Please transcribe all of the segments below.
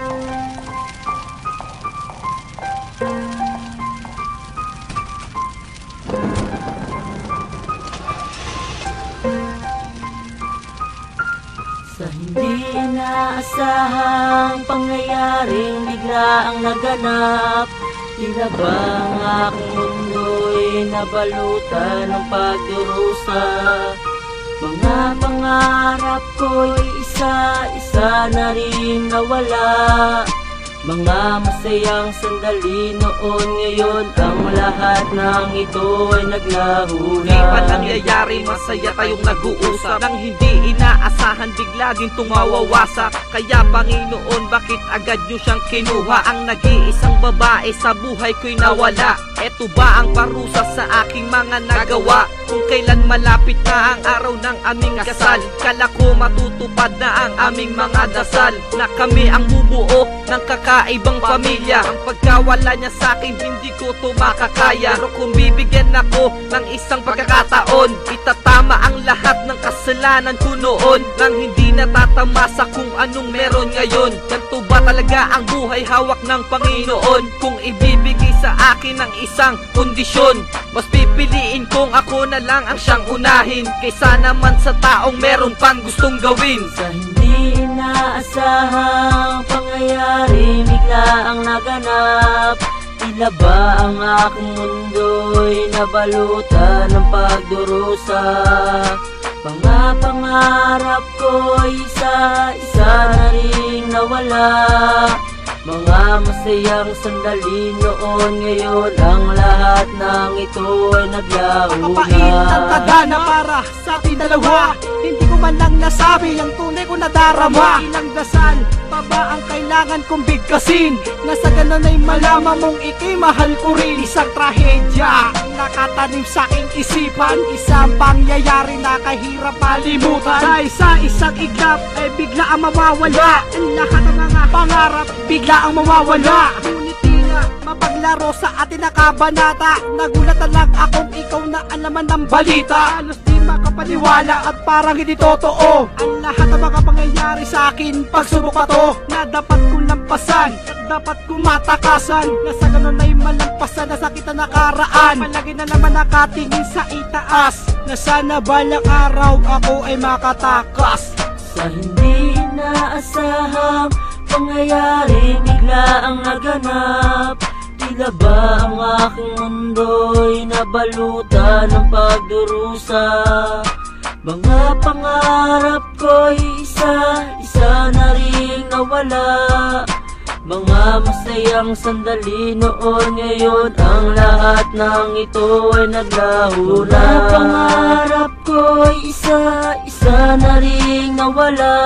Sa hindi inaasahang pangyayaring biglaang naganap, tila ba ang aking mundo'y nabalutan ng pagdurusa? Mga pangarap ko'y isa-isa na rin nawala. Mga masayang sandali noon, ngayon ang lahat ng ito ay naglaho na. Di ba nangyayari, masaya tayong nag-uusap, nang hindi inaasahan bigla din itong mawawasak. Kaya Panginoon, bakit agad nyo siyang kinuha? Ang nag-iisang babae sa buhay ko'y nawala. Eto ba ang parusa sa aking mga nagawa? Kung kailan malapit na ang araw ng aming kasal, kala ko matutupad na ang aming mga dasal, na kami ang bubuo ng kakaibang pamilya. Ang pagkawala niya sa akin, hindi ko to makakaya. Pero kung bibigyan ako ng isang pagkakataon, itatama ang lahat ng kasalanan ko noon, nang hindi natatamasa kung anong meron ngayon. Ganto ba talaga ang buhay, hawak ng Panginoon? Kung ibibigay sa akin ng isang kondisyon, mas pipiliin kong ako na lang ang siyang unahin, kaysa naman sa taong meron pang gustong gawin. Sa hindi inaasahang pangyayari biglaang naganap, tila ba ang aking mundo'y nabalutan ng pagdurusa? Mga pangarap ko'y isa-isa na rin nawala. Mga masayang sandali noon, ngayon ang lahat ng ito ay naglaho na. Mapait ang tadhana para sa ating dalawa, hindi ko man lang nasabi ang tunay ko nadarama. Ilang dasal pa ba ang kailangan kong bigkasin, na sa ganon ay malaman mong ikimahal ko rin? Isang trahedya nakatanim sa aking isipan, isang pangyayari na kahirap malimutan. Sa isang iglap ay bigla ang mawawala, ang lahat ng mga pangarap bigla ang mawawala. Ngunit tila mapaglaro sa atin na kabanata, nagulat na lang akong ikaw na alaman ng balita. Halos di makapaniwala at parang hindi totoo ang lahat ng mga pangyayari sa akin. Pagsubok pa to na dapat kong lampasan at dapat kong matakasan, na sa ganun ay malampasan na sakit na nakaraan. Palagi na naman nakatingin sa itaas, na sana balang araw ako ay makatakas. Sa hindi inaasahang pangyayari biglaang naganap, tila ba ang aking mundo'y nabalutan ng pagdurusa? Mga pangarap ko'y isa-isa na rin nawala. Mga masayang sandali noon, ngayon ang lahat ng ito ay naglaho na. Mga pangarap ko'y isa-isa na rin nawala.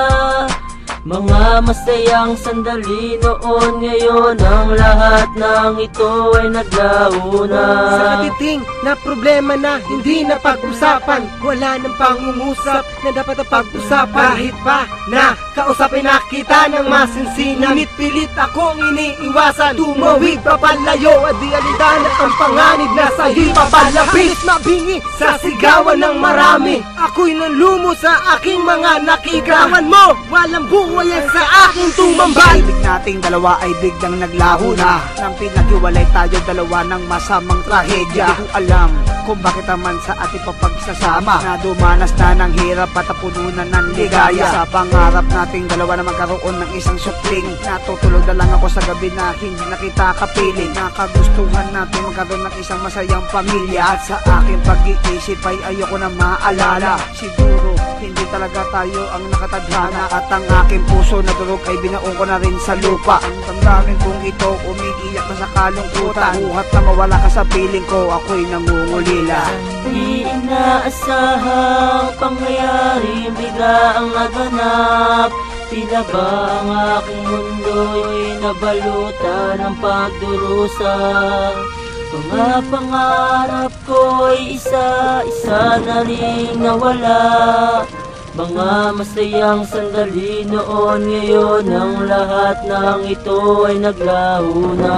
Mga masayang sandali noon, ngayon ang lahat ng ito ay naglaho na. Sa katiting na problema na hindi na pag-usapan, wala nang pangungusap na dapat na pag-usapan. Kahit pa na kausapin na kita ng masinsinan, ngunit pilit akong iniiwasan. Tumawid papalayo at di alitan ang panganib na sa'yo'y papalapit. Mabingi sa sigawan ng marami, ako'y nalumo sa aking mga nakikrawan mo. Walang buhay sa aking tumambay. Ibig nating dalawa ay biglang naglaho na, nang pinaghiwalay tayo dalawa ng masamang trahedya. Di ko alam kung bakit naman sa ating papagsasama, na dumanas na ng hirap at pununan ng ligaya. Sa pangarap nating dalawa na magkaroon ng isang supling, natutulog na lang ako sa gabi na hindi na kita kapiling. Nakagustuhan natin magkaroon ng isang masayang pamilya, at sa aking pag-iisip ay ayoko na maalala. Siguro hindi talaga tayo ang nakatadhana, at ang aking puso na durog ay binaon ko na rin sa lupa. Ang damdamin kong ito umiiyak na sa kalungkutan, buhat na mawala ka sa piling ko, ako'y nangungulila. Hindi inaasahang pangyayari biglaang naganap, tila ba ang aking mundo'y nabalutan ng pagdurusa? Mga pangarap ko'y isa-isa na rin nawala. Mga masayang sandali noon, ngayon ang lahat ng ito ay naglaho na.